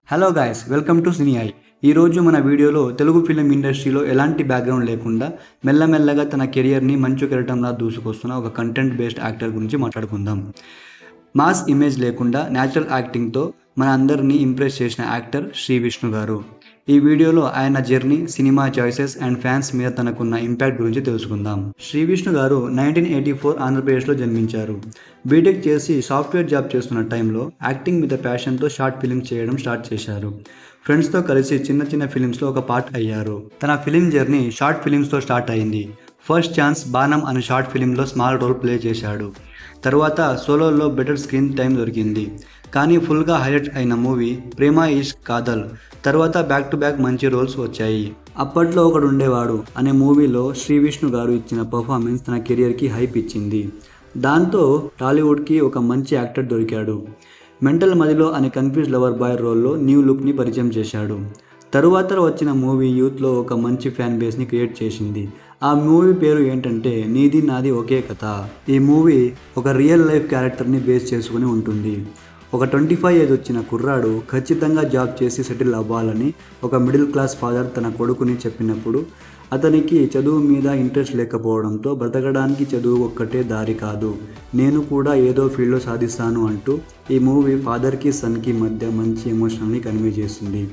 Hello guys, welcome to cine I. ఈరోజు మన వీడియోలో తెలుగు ఫిలిం ఇండస్ట్రీలో ఎలాంటి బ్యాక్గ్రౌండ్ లేకుండా మెల్లమెల్లగా తన కెరియర్ని మంచు కెరటంలా దూసుకొస్తున్న ఒక కంటెంట్ బేస్డ్ యాక్టర్ గురించి మాట్లాడుకుందాం. మాస్ ఇమేజ్ లేకుండా న్యాచురల్ యాక్టింగ్తో మన అందరినీ ఇంప్రెస్ చేసిన యాక్టర్ శ్రీ విష్ణు గారు. ఈ వీడియోలో ఆయన journey, cinema choices and fans మీద తనకున్న ఇంపాక్ట్ గురించి తెలుసుకుందాం. శ్రీ విష్ణు గారు 1984 ఆంధ్రప్రదేశ్లో జన్మించారు. బీటెక్ చేసి సాఫ్ట్వేర్ జాబ్ చేస్తున్న టైంలో యాక్టింగ్ మీద ప్యాషన్తో షార్ట్ ఫిల్మ్స్ చేయడం స్టార్ట్ చేశారు. ఫ్రెండ్స్తో కలిసి చిన్న చిన్న ఫిలిమ్స్లో ఒక పార్ట్ అయ్యారు. తన ఫిలిం జర్నీ షార్ట్ ఫిలిమ్స్తో స్టార్ట్ అయింది. ఫస్ట్ ఛాన్స్ బాణం అనే షార్ట్ ఫిలింలో స్మాల్ రోల్ ప్లే చేశాడు. తర్వాత సోలోలో బెటర్ స్క్రీన్ టైం దొరికింది. కానీ ఫుల్గా హైలైట్ అయిన మూవీ ప్రేమ ఇష్క్ కాదల్. తర్వాత బ్యాక్ టు బ్యాక్ మంచి రోల్స్ వచ్చాయి. అప్పట్లో ఒకడు ఉండేవాడు అనే మూవీలో శ్రీ విష్ణు గారు ఇచ్చిన పర్ఫార్మెన్స్ తన కెరియర్కి హైప్ ఇచ్చింది. దాంతో టాలీవుడ్కి ఒక మంచి యాక్టర్ దొరికాడు. మెంటల్ మదిలో అనే కన్ఫ్యూజ్ లవర్ బాయ్ రోల్లో న్యూ లుక్ని పరిచయం చేశాడు. తరువాత వచ్చిన మూవీ యూత్లో ఒక మంచి ఫ్యాన్ బేస్ని క్రియేట్ చేసింది. ఆ మూవీ పేరు ఏంటంటే నీది నాది ఒకే కథ. ఈ మూవీ ఒక రియల్ లైఫ్ క్యారెక్టర్ని బేస్ చేసుకుని ఉంటుంది. ఒక 25 ఏజ్ వచ్చిన కుర్రాడు ఖచ్చితంగా జాబ్ చేసి సెటిల్ అవ్వాలని ఒక మిడిల్ క్లాస్ ఫాదర్ తన కొడుకుని చెప్పినప్పుడు అతనికి చదువు మీద ఇంట్రెస్ట్ లేకపోవడంతో బ్రతకడానికి చదువు ఒక్కటే దారి కాదు, నేను కూడా ఏదో ఫీల్డ్లో సాధిస్తాను అంటూ ఈ మూవీ ఫాదర్కి సన్కి మధ్య మంచి ఎమోషనల్ని కన్వే చేస్తుంది.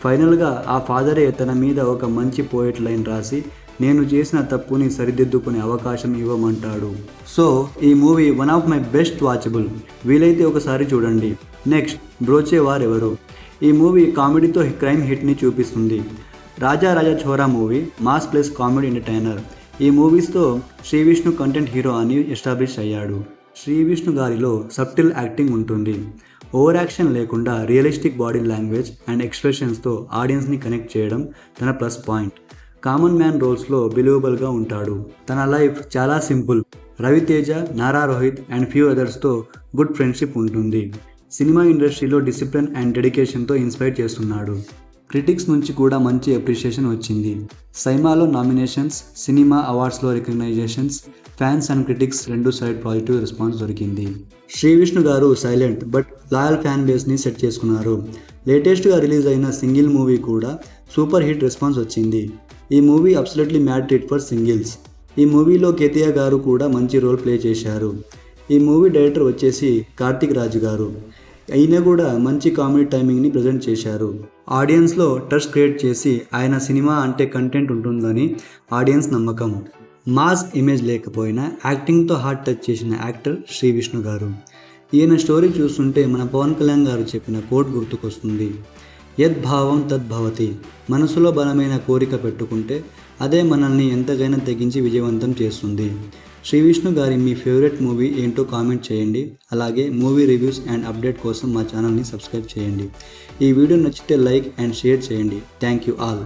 ఫైనల్గా ఆ ఫాదరే తన మీద ఒక మంచి పోయెట్ లైన్ రాసి నేను చేసిన తప్పుని సరిదిద్దుకునే అవకాశం ఇవ్వమంటాడు. సో ఈ movie one of my best watchable. వీలైతే ఒకసారి చూడండి. నెక్స్ట్ బ్రోచే వారెవరు. ఈ మూవీ కామెడీతో క్రైమ్ హిట్ని చూపిస్తుంది. Raja Chora movie mass plus comedy entertainer. ఈ మూవీస్తో శ్రీ విష్ణు కంటెంట్ హీరో అని ఎస్టాబ్లిష్ అయ్యాడు. శ్రీ విష్ణు గారిలో సబ్టిల్ యాక్టింగ్ ఉంటుంది. ఓవర్ యాక్షన్ లేకుండా రియలిస్టిక్ బాడీ లాంగ్వేజ్ అండ్ ఎక్స్ప్రెషన్స్తో ఆడియన్స్ని కనెక్ట్ చేయడం తన ప్లస్ పాయింట్. కామన్ మ్యాన్ రోల్స్లో బిలీవబుల్గా ఉంటాడు. తన లైఫ్ చాలా simple. Ravi Teja, Nara Rohit and few అదర్స్తో గుడ్ ఫ్రెండ్షిప్ ఉంటుంది. సినిమా ఇండస్ట్రీలో డిసిప్లిన్ అండ్ డెడికేషన్తో ఇన్స్పైర్ చేస్తున్నాడు. క్రిటిక్స్ నుంచి కూడా మంచి అప్రిషియేషన్ వచ్చింది. సైమాలో నామినేషన్స్, సినిమా అవార్డ్స్లో రికగ్నైజేషన్స్, ఫ్యాన్స్ అండ్ క్రిటిక్స్ రెండు సైడ్ పాజిటివ్ రెస్పాన్స్ దొరికింది. శ్రీ విష్ణు గారు సైలెంట్ బట్ లాయల్ ఫ్యాన్ బేస్ని సెట్ చేసుకున్నారు. లేటెస్ట్గా రిలీజ్ అయిన సింగిల్ మూవీ కూడా సూపర్ హిట్ రెస్పాన్స్ వచ్చింది. ఈ movie absolutely mad hit for singles. ఈ మూవీలో కేతియా గారు కూడా మంచి రోల్ ప్లే చేశారు. ఈ మూవీ డైరెక్టర్ వచ్చేసి కార్తిక్ రాజు గారు. అయినా కూడా మంచి కామెడీ టైమింగ్ని ప్రజెంట్ చేశారు. ఆడియన్స్లో ట్రస్ట్ క్రియేట్ చేసి ఆయన సినిమా అంటే కంటెంట్ ఉంటుందని ఆడియన్స్ నమ్మకం. మాస్ ఇమేజ్ లేకపోయినా యాక్టింగ్తో హార్ట్ టచ్ చేసిన యాక్టర్ శ్రీ విష్ణు గారు. ఈయన స్టోరీ చూస్తుంటే మన పవన్ కళ్యాణ్ గారు చెప్పిన కోట్ గుర్తుకొస్తుంది. యద్భావం తద్భవతి. మనసులో బలమైన కోరిక పెట్టుకుంటే అదే మనల్ని ఎంతకైనా తెగించి విజయవంతం చేస్తుంది. శ్రీ విష్ణు గారి మీ ఫేవరెట్ మూవీ ఏంటో కామెంట్ చేయండి. అలాగే మూవీ రివ్యూస్ అండ్ అప్డేట్ కోసం మా ఛానల్ని సబ్స్క్రైబ్ చేయండి. ఈ వీడియో నచ్చితే లైక్ అండ్ షేర్ చేయండి. Thank you all.